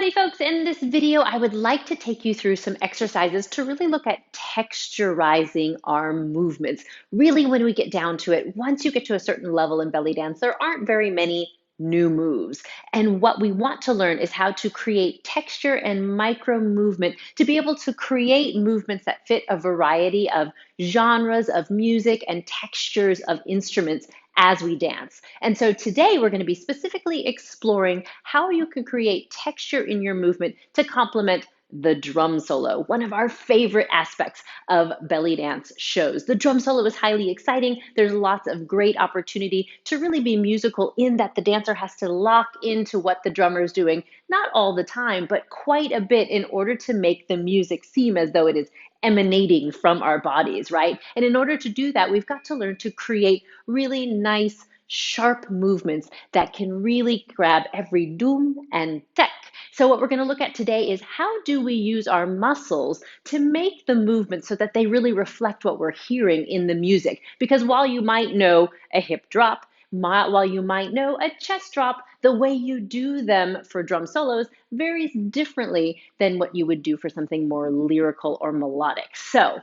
Hey folks, in this video, I would like to take you through some exercises to really look at texturizing our movements. Really, when we get down to it, once you get to a certain level in belly dance, there aren't very many new moves. And what we want to learn is how to create texture and micro movement to be able to create movements that fit a variety of genres of music and textures of instruments as we dance. And so today we're going to be specifically exploring how you can create texture in your movement to complement the drum solo, one of our favorite aspects of belly dance shows. The drum solo is highly exciting. There's lots of great opportunity to really be musical in that the dancer has to lock into what the drummer is doing, not all the time, but quite a bit in order to make the music seem as though it is emanating from our bodies, right? And in order to do that, we've got to learn to create really nice, sharp movements that can really grab every doom and tek. So what we're going to look at today is how do we use our muscles to make the movements so that they really reflect what we're hearing in the music. Because while you might know a hip drop, while you might know a chest drop, the way you do them for drum solos varies differently than what you would do for something more lyrical or melodic. So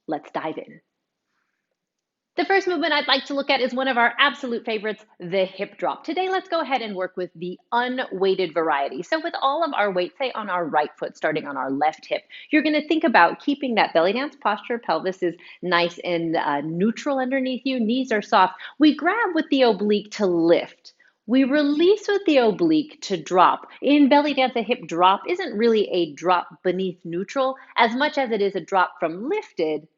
let's dive in. The first movement I'd like to look at is one of our absolute favorites, the hip drop. Today, let's go ahead and work with the unweighted variety. So with all of our weight, say on our right foot, starting on our left hip, you're gonna think about keeping that belly dance posture. Pelvis is nice and neutral underneath you. Knees are soft. We grab with the oblique to lift. We release with the oblique to drop. In belly dance, a hip drop isn't really a drop beneath neutral as much as it is a drop from lifted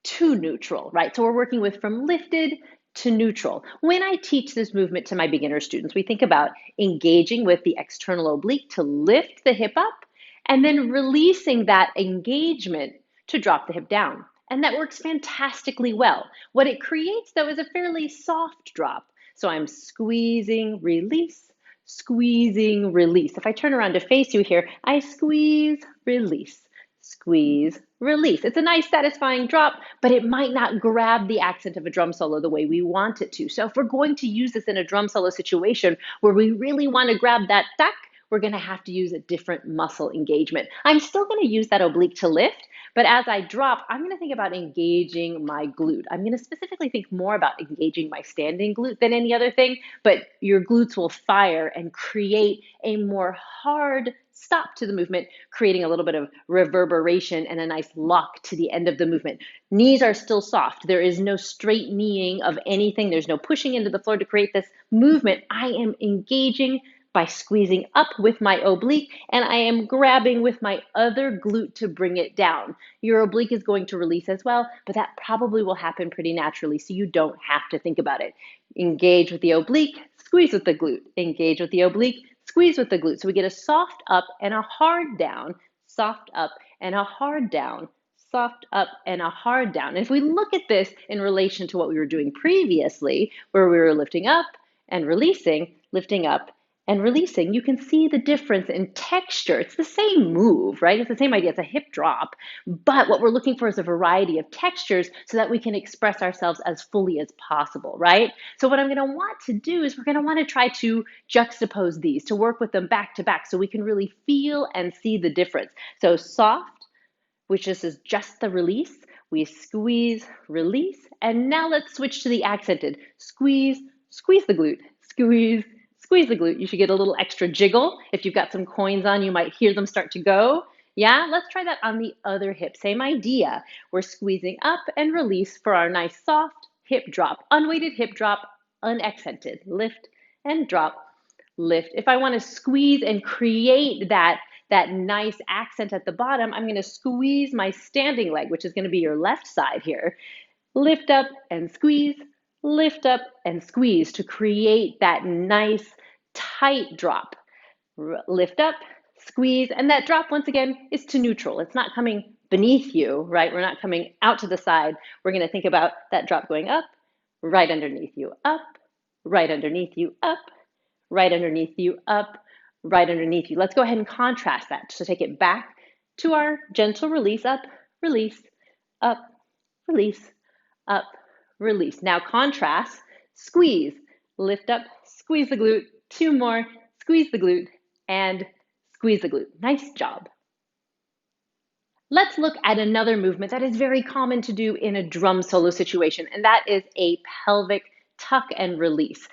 to neutral, right? So we're working with from lifted to neutral. When I teach this movement to my beginner students, we think about engaging with the external oblique to lift the hip up and then releasing that engagement to drop the hip down. And that works fantastically well. What it creates, though, is a fairly soft drop. So I'm squeezing, release, squeezing, release. If I turn around to face you here, I squeeze, release, squeeze, release. It's a nice satisfying drop, but it might not grab the accent of a drum solo the way we want it to. So if we're going to use this in a drum solo situation where we really want to grab that tack, we're going to have to use a different muscle engagement. I'm still going to use that oblique to lift, but as I drop, I'm going to think about engaging my glute. I'm going to specifically think more about engaging my standing glute than any other thing, but your glutes will fire and create a more hard stop to the movement, creating a little bit of reverberation and a nice lock to the end of the movement. Knees are still soft. There is no straight kneeing of anything. There's no pushing into the floor to create this movement. I am engaging by squeezing up with my oblique, and I am grabbing with my other glute to bring it down. Your oblique is going to release as well, but that probably will happen pretty naturally, so you don't have to think about it. Engage with the oblique, squeeze with the glute. Engage with the oblique, squeeze with the glute. So we get a soft up and a hard down, soft up and a hard down, soft up and a hard down. And if we look at this in relation to what we were doing previously, where we were lifting up and releasing, lifting up and releasing, you can see the difference in texture. It's the same move, right? It's the same idea. It's a hip drop, but what we're looking for is a variety of textures so that we can express ourselves as fully as possible, right? So what I'm going to want to do is we're going to want to try to juxtapose these, to work with them back to back so we can really feel and see the difference. So soft, which is just the release, we squeeze, release, and now let's switch to the accented. Squeeze, squeeze the glute, squeeze, squeeze the glute. You should get a little extra jiggle. If you've got some coins on, you might hear them start to go. Yeah, let's try that on the other hip. Same idea. We're squeezing up and release for our nice soft hip drop. Unweighted hip drop, unaccented. Lift and drop, lift. If I want to squeeze and create that nice accent at the bottom, I'm going to squeeze my standing leg, which is going to be your left side here. Lift up and squeeze, lift up and squeeze to create that nice tight drop. Lift up, squeeze, and that drop once again is to neutral. It's not coming beneath you, right? We're not coming out to the side. We're going to think about that drop going up, right underneath you, up, right underneath you, up, right underneath you, up, right underneath you. Let's go ahead and contrast that. So take it back to our gentle release, up, release, up, release, up, release. Now contrast, squeeze, lift up, squeeze the glute, two more, squeeze the glute, and Squeeze the glute. Nice job. Let's look at another movement that is very common to do in a drum solo situation, and that is a pelvic tuck and release.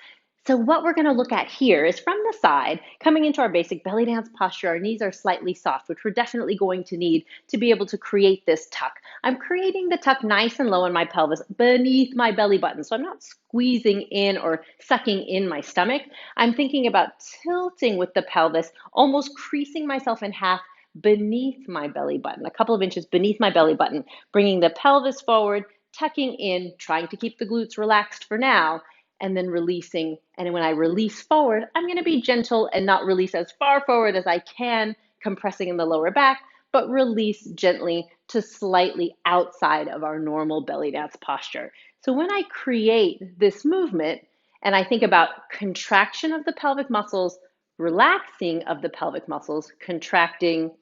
So what we're going to look at here is from the side, coming into our basic belly dance posture, our knees are slightly soft, which we're definitely going to need to be able to create this tuck. I'm creating the tuck nice and low in my pelvis beneath my belly button. So I'm not squeezing in or sucking in my stomach. I'm thinking about tilting with the pelvis, almost creasing myself in half beneath my belly button, a couple of inches beneath my belly button, bringing the pelvis forward, tucking in, trying to keep the glutes relaxed for now, and then releasing. And when I release forward, I'm going to be gentle and not release as far forward as I can, compressing in the lower back, but release gently to slightly outside of our normal belly dance posture. So when I create this movement and I think about contraction of the pelvic muscles, relaxing of the pelvic muscles, contracting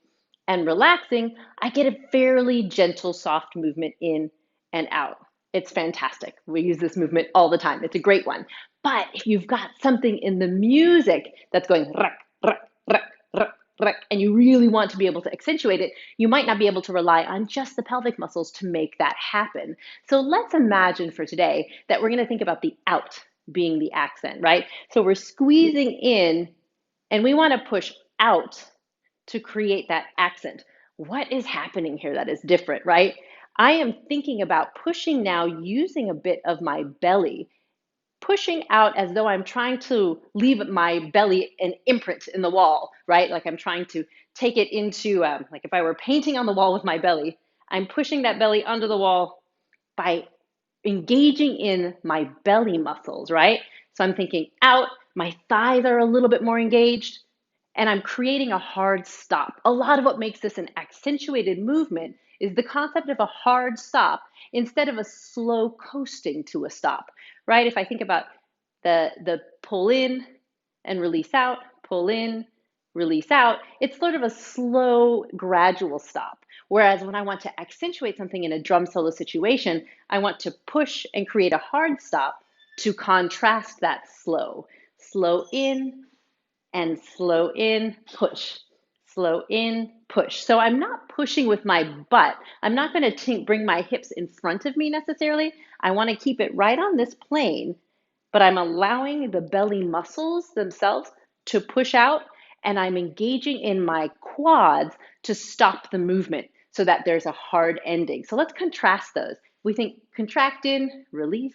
and relaxing, I get a fairly gentle, soft movement in and out. It's fantastic. We use this movement all the time. It's a great one. But if you've got something in the music that's going ruck, ruck, ruck, ruck, ruck, and you really want to be able to accentuate it, you might not be able to rely on just the pelvic muscles to make that happen. So let's imagine for today that we're going to think about the out being the accent, right? So we're squeezing in and we want to push out to create that accent. What is happening here that is different, right? I am thinking about pushing now using a bit of my belly, pushing out as though I'm trying to leave my belly an imprint in the wall, right? Like I'm trying to take it into, like if I were painting on the wall with my belly, I'm pushing that belly under the wall by engaging in my belly muscles, right? So I'm thinking out, my thighs are a little bit more engaged, and I'm creating a hard stop. A lot of what makes this an accentuated movement is the concept of a hard stop instead of a slow coasting to a stop, right? If I think about the pull in and release out, pull in, release out, it's sort of a slow, gradual stop. Whereas when I want to accentuate something in a drum solo situation, I want to push and create a hard stop to contrast that slow. Slow in, push. Slow in, push. So I'm not pushing with my butt. I'm not going to bring my hips in front of me necessarily. I want to keep it right on this plane, but I'm allowing the belly muscles themselves to push out, and I'm engaging in my quads to stop the movement so that there's a hard ending. So let's contrast those. We think contract in, release,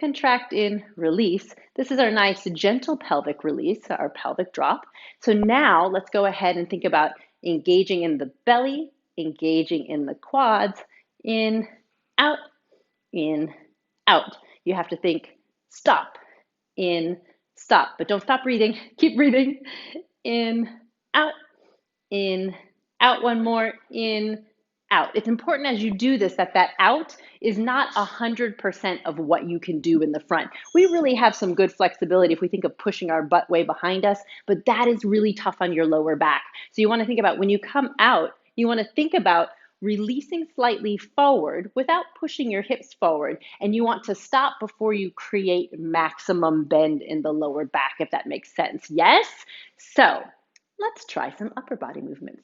contract in, release. This is our nice gentle pelvic release, our pelvic drop. So now let's go ahead and think about engaging in the belly, engaging in the quads, in, out, in, out. You have to think stop, in, stop, but don't stop breathing. Keep breathing. In, out, in, out. One more, in, out. It's important as you do this that that out is not 100% of what you can do in the front. We really have some good flexibility if we think of pushing our butt way behind us, but that is really tough on your lower back. So you want to think about when you come out, you want to think about releasing slightly forward without pushing your hips forward. And you want to stop before you create maximum bend in the lower back, if that makes sense. Yes? So let's try some upper body movements.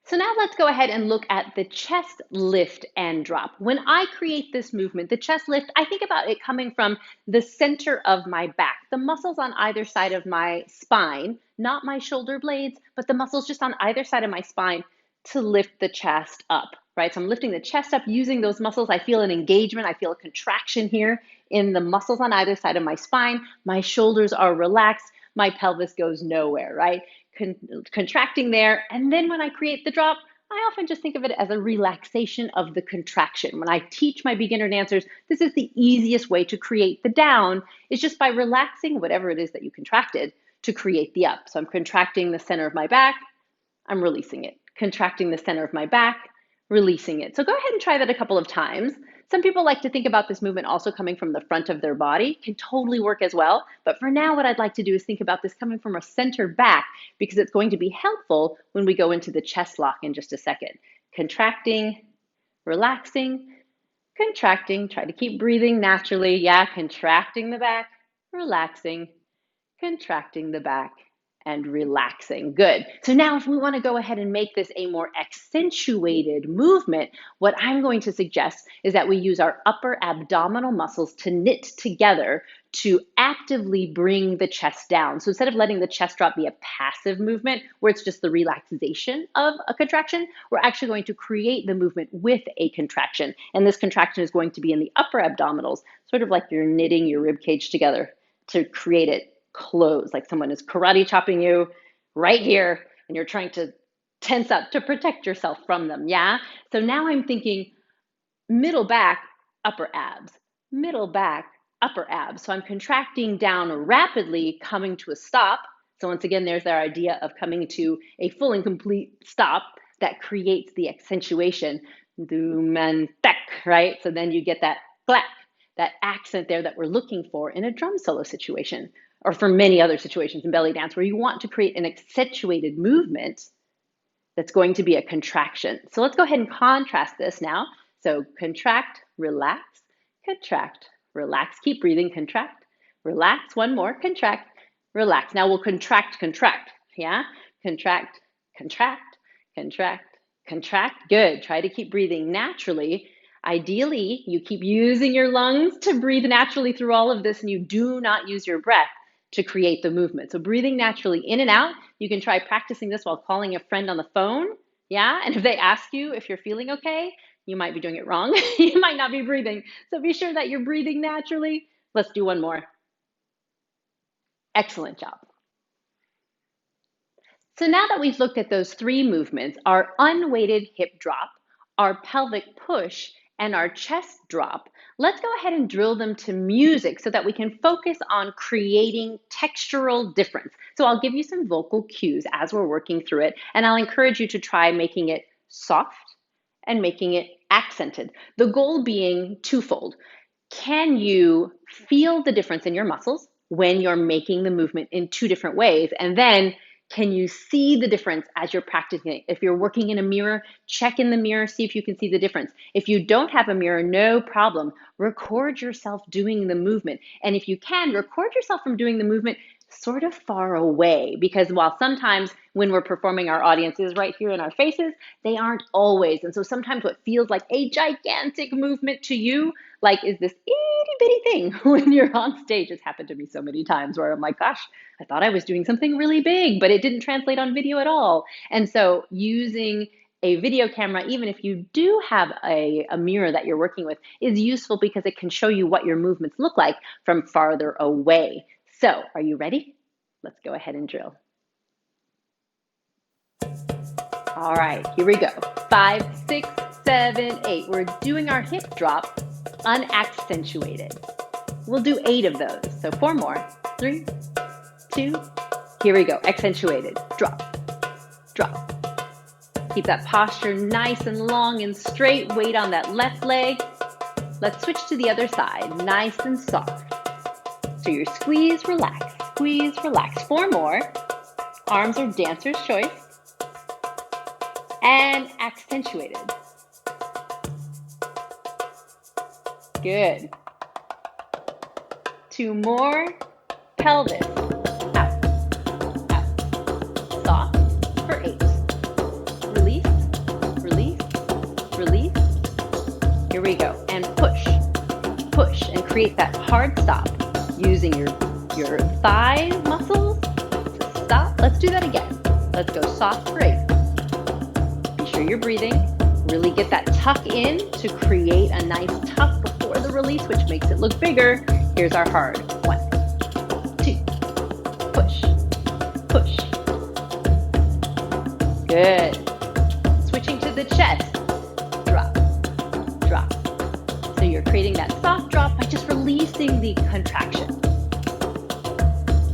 So now let's go ahead and look at the chest lift and drop. When I create this movement, the chest lift, I think about it coming from the center of my back, the muscles on either side of my spine, not my shoulder blades, but the muscles just on either side of my spine to lift the chest up, right? So I'm lifting the chest up using those muscles. I feel an engagement. I feel a contraction here in the muscles on either side of my spine. My shoulders are relaxed. My pelvis goes nowhere, right? Contracting there. And then when I create the drop, I often just think of it as a relaxation of the contraction. When I teach my beginner dancers, this is the easiest way to create the down, is just by relaxing whatever it is that you contracted to create the up. So I'm contracting the center of my back, I'm releasing it. Contracting the center of my back, releasing it. So go ahead and try that a couple of times. Some people like to think about this movement also coming from the front of their body. Can totally work as well. But for now, what I'd like to do is think about this coming from a center back because it's going to be helpful when we go into the chest lock in just a second. Contracting, relaxing, contracting. Try to keep breathing naturally. Yeah, contracting the back, relaxing, contracting the back, and relaxing. Good. So now if we want to go ahead and make this a more accentuated movement, what I'm going to suggest is that we use our upper abdominal muscles to knit together to actively bring the chest down. So instead of letting the chest drop be a passive movement where it's just the relaxation of a contraction, we're actually going to create the movement with a contraction. And this contraction is going to be in the upper abdominals, sort of like you're knitting your rib cage together to create it close, like someone is karate chopping you right here and you're trying to tense up to protect yourself from them. Yeah. So now I'm thinking middle back, upper abs, middle back, upper abs. So I'm contracting down rapidly, coming to a stop. So once again, there's our idea of coming to a full and complete stop that creates the accentuation. Dumantek, right? So then you get that clap, that accent there that we're looking for in a drum solo situation, or for many other situations in belly dance where you want to create an accentuated movement that's going to be a contraction. So let's go ahead and contrast this now. So contract, relax, keep breathing, contract, relax, one more, contract, relax. Now we'll contract, yeah? Contract, contract. Good. Try to keep breathing naturally. Ideally, you keep using your lungs to breathe naturally through all of this and you do not use your breath to create the movement. So breathing naturally in and out. You can try practicing this while calling a friend on the phone. Yeah. And if they ask you if you're feeling okay, you might be doing it wrong. You might not be breathing. So be sure that you're breathing naturally. Let's do one more. Excellent job. So now that we've looked at those three movements, our unweighted hip drop, our pelvic push, and our chest drop, let's go ahead and drill them to music so that we can focus on creating textural difference. So I'll give you some vocal cues as we're working through it, and I'll encourage you to try making it soft and making it accented. The goal being twofold. Can you feel the difference in your muscles when you're making the movement in two different ways? And then can you see the difference as you're practicing it? If you're working in a mirror, check in the mirror, see if you can see the difference. If you don't have a mirror, no problem. Record yourself doing the movement. And if you can, record yourself from doing the movement sort of far away, because while sometimes when we're performing, our audience is right here in our faces, they aren't always. And so sometimes what feels like a gigantic movement to you, like, is this itty bitty thing when you're on stage. It's happened to me so many times where I'm like, gosh, I thought I was doing something really big, but it didn't translate on video at all. And so using a video camera, even if you do have a mirror that you're working with, is useful because it can show you what your movements look like from farther away. So are you ready? Let's go ahead and drill. All right, here we go. 5, 6, 7, 8. We're doing our hip drop unaccentuated. We'll do 8 of those. So 4 more. 3, 2, here we go. Accentuated. Drop, drop. Keep that posture nice and long and straight. Weight on that left leg. Let's switch to the other side. Nice and soft. So you're squeeze, relax, 4 more. Arms are dancer's choice. And accentuated. Good. 2 more. Pelvis. Out, out. Soft for 8. Release, release, release. Here we go. And push, push, and create that hard stop using your thigh muscles to stop. Let's do that again. Let's go soft for 8. Be sure you're breathing. Really get that tuck in to create a nice tuck before the release, which makes it look bigger. Here's our hard. 1, 2, push, push. Good. Switching to the chest. Drop, drop. So you're creating that soft drop by just releasing the contraction.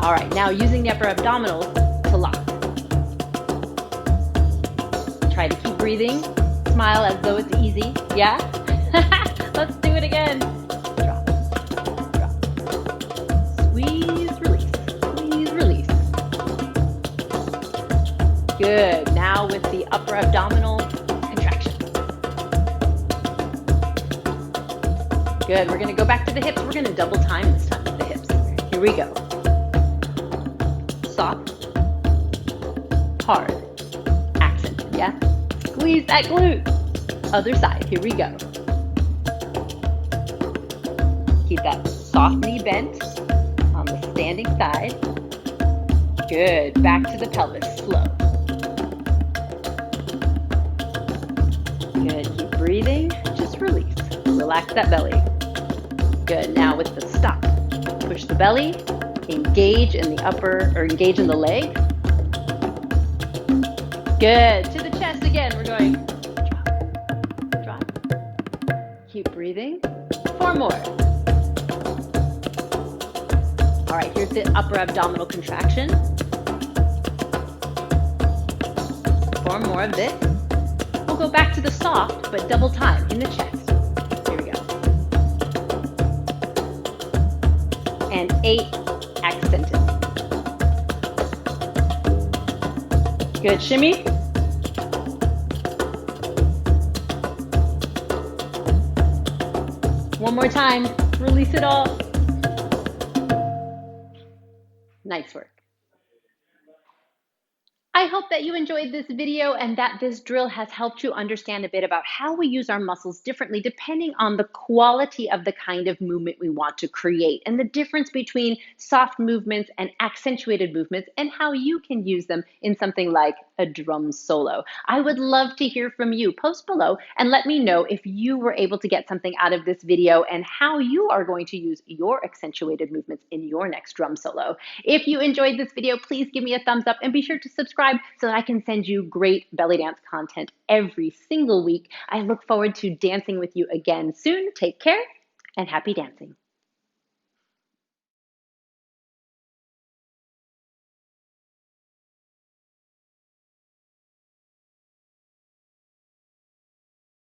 All right, now using the upper abdominals to lock. Try to keep breathing. Smile as though it's easy. Yeah? Let's do it again. Drop, drop. Squeeze, release. Squeeze, release. Good. Now with the upper abdominal contraction. Good. We're going to go back to the hips. We're going to double time this time with the hips. Here we go. Soft, hard, accented, yeah? Squeeze that glute. Other side, here we go. Keep that soft knee bent on the standing side. Good, back to the pelvis, slow. Good, keep breathing, just release. Relax that belly. Good, now with the stop. Push the belly, engage in the leg. Good, to the chest again, we're going drop. Keep breathing, 4 more. All right, here's the upper abdominal contraction. 4 more of this. We'll go back to the soft, but double time in the chest. Here we go. And 8, accented. Good, shimmy. One more time, release it all. Nice work. I hope that you enjoyed this video and that this drill has helped you understand a bit about how we use our muscles differently depending on the quality of the kind of movement we want to create and the difference between soft movements and accentuated movements and how you can use them in something like a drum solo. I would love to hear from you. Post below and let me know if you were able to get something out of this video and how you are going to use your accentuated movements in your next drum solo. If you enjoyed this video, please give me a thumbs up and be sure to subscribe so that I can send you great belly dance content every single week. I look forward to dancing with you again soon. Take care and happy dancing.